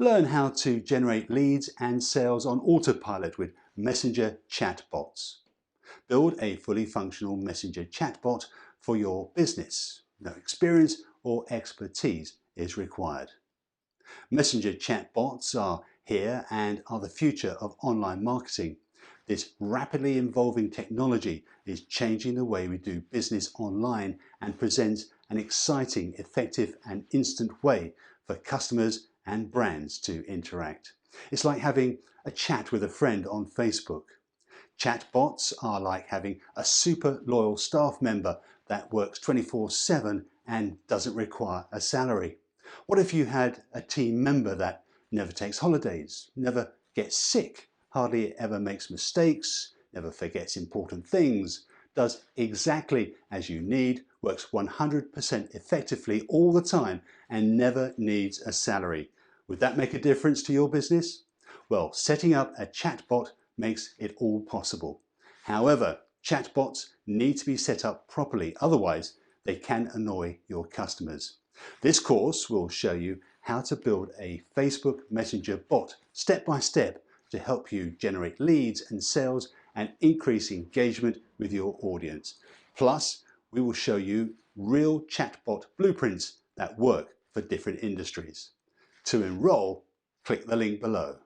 Learn how to generate leads and sales on Autopilot with Messenger Chatbots. Build a fully functional Messenger chatbot for your business. No experience or expertise is required. Messenger chatbots are here and are the future of online marketing. This rapidly evolving technology is changing the way we do business online and presents an exciting, effective and instant way for customers and brands to interact. It's like having a chat with a friend on Facebook. Chatbots are like having a super loyal staff member that works 24/7 and doesn't require a salary. What if you had a team member that never takes holidays, never gets sick, hardly ever makes mistakes, never forgets important things, does exactly as you need, works 100% effectively all the time and never needs a salary? Would that make a difference to your business? Well, setting up a chatbot makes it all possible. However, chatbots need to be set up properly, otherwise they can annoy your customers. This course will show you how to build a Facebook Messenger bot step by step to help you generate leads and sales and increase engagement with your audience. Plus, we will show you real chatbot blueprints that work for different industries. To enroll, click the link below.